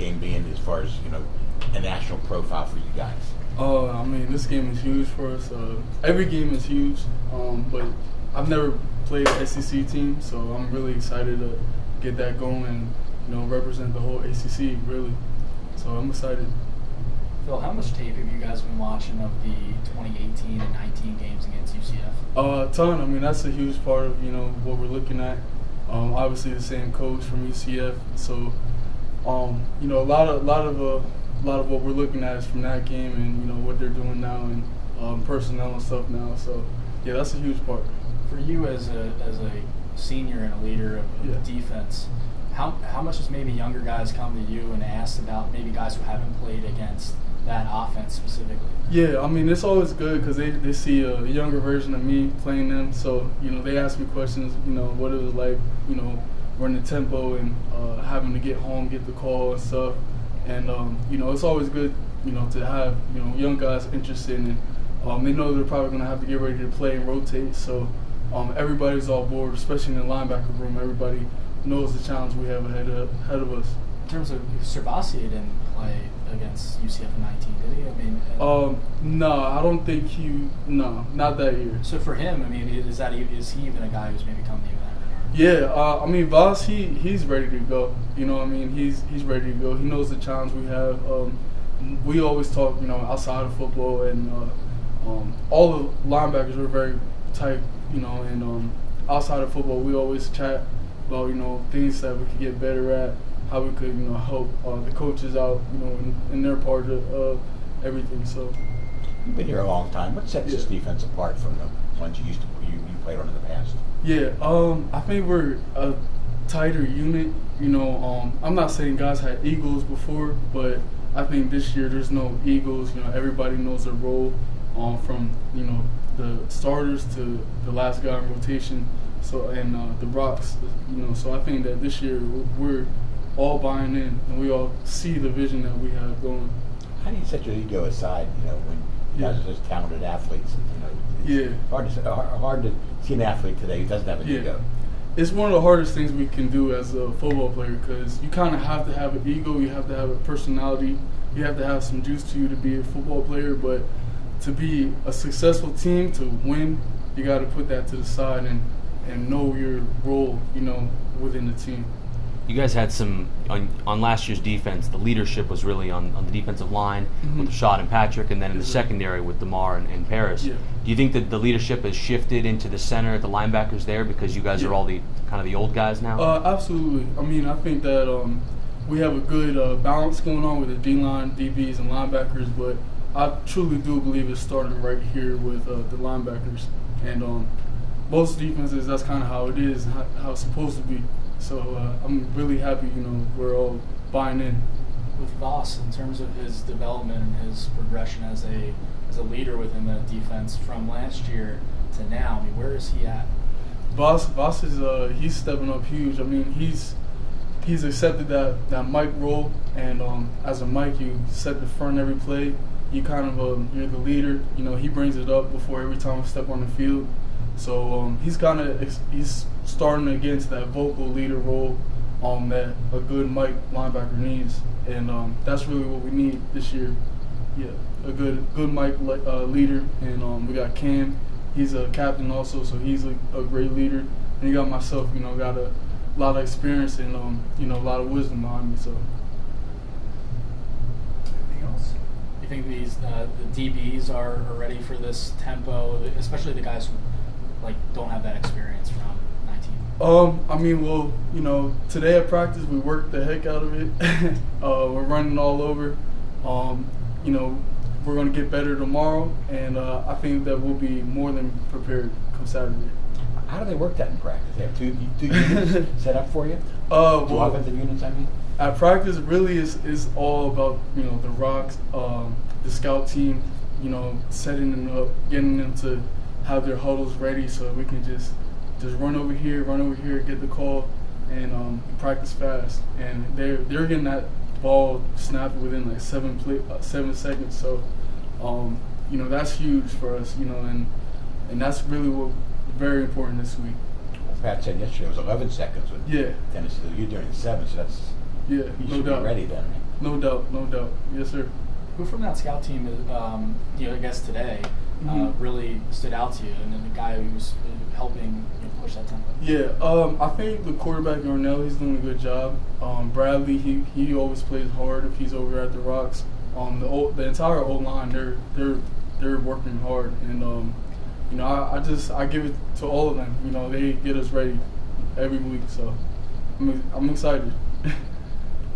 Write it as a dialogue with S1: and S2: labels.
S1: game being as far as a national profile for you guys?
S2: I mean, this game is huge for us. Every game is huge, but I've never played an SEC team, so I'm really excited to get that going and represent the whole ACC really. So I'm excited.
S3: Phil, how much tape have you guys been watching of the 2018 and 19 games against UCF?
S2: A ton. I mean, that's a huge part of what we're looking at. Obviously, the same coach from UCF, so a lot of what we're looking at is from that game and what they're doing now and personnel and stuff now. So yeah, that's a huge part.
S3: For you as a senior and a leader of defense, how much has maybe younger guys come to you and asked about maybe guys who haven't played against that offense specifically? Yeah,
S2: I mean, it's always good because they see a younger version of me playing them. So, they ask me questions, what it was like, running the tempo and having to get home, get the call and stuff. And, it's always good, to have, young guys interested in it. They know they're probably going to have to get ready to play and rotate. So everybody's all board, especially in the linebacker room. Everybody knows the challenge we have ahead of us.
S3: In terms of Servassier didn't play against UCF in 19, did he? I mean,
S2: no, I don't think not that year.
S3: So for him, I mean, is he even a guy who's maybe come to you in that regard?
S2: Yeah, I mean, Voss, he's ready to go. I mean, he's ready to go. He knows the challenge we have. We always talk, outside of football, and all the linebackers are very tight, and outside of football, we always chat about, things that we could get better at, how we could, help the coaches out, in their part of everything. So
S1: you've been here a long time. What sets this defense apart from the ones you played on in the past?
S2: Yeah, I think we're a tighter unit. I'm not saying guys had egos before, but I think this year there's no egos. Everybody knows their role, from the starters to the last guy in rotation. So and the rocks, So I think that this year we're all buying in, and we all see the vision that we have going.
S1: How do you set your ego aside? When guys are just talented athletes. It's hard to see an athlete today who doesn't have an ego.
S2: It's one of the hardest things we can do as a football player because you kind of have to have an ego, you have to have a personality, you have to have some juice to you to be a football player. But to be a successful team, to win, you got to put that to the side and know your role, within the team.
S4: You guys had some on last year's defense. The leadership was really on the defensive line with Rashad and Patrick, and then in the secondary with DeMar and Paris.
S2: Yeah.
S4: Do you think that the leadership has shifted into the center, the linebackers there, because you guys are all the kind of the old guys now?
S2: Absolutely. I mean, I think that we have a good balance going on with the D-line, DBs, and linebackers, but I truly do believe it's starting right here with the linebackers. And most defenses, that's kind of how it is, how it's supposed to be. So I'm really happy, we're all buying in.
S3: With Voss, in terms of his development and his progression as a leader within the defense from last year to now, I mean, where is he at?
S2: Voss is he's stepping up huge. I mean, he's accepted that Mike role, and as a Mike, you set the front every play. You kind of you're the leader. He brings it up before every time I step on the field. So he's starting to get into that vocal leader role that a good Mike linebacker needs, and that's really what we need this year. Yeah, a good Mike leader, and we got Cam. He's a captain also, so he's a great leader. And you got myself, got a lot of experience and a lot of wisdom behind me. So.
S3: Anything else? You think these the DBs are ready for this tempo, especially the guys who don't have that experience from 19?
S2: I mean, well, today at practice we worked the heck out of it. We're running all over. We're going to get better tomorrow, and I think that we'll be more than prepared come Saturday.
S1: How do they work that in practice? They have two units set up for you? Two offensive units, I mean?
S2: At practice, really is all about, the rocks, the scout team, setting them up, getting them to have their huddles ready so we can just run over here, get the call, and practice fast. And they're getting that ball snapped within like 7 seconds. So, that's huge for us, and that's really very important this week.
S1: Well, Pat said yesterday it was 11 seconds with Tennessee. You're doing 7, so that's
S2: you
S1: should be ready then.
S2: No doubt, no doubt. Yes, sir.
S3: Who from that scout team, I guess today, really stood out to you, and then the guy who's helping push that tempo?
S2: Yeah, I think the quarterback Yarnell, he's doing a good job. Bradley, he always plays hard if he's over at the Rocks. The entire O line, they're working hard, and I give it to all of them. They get us ready every week, so I'm excited.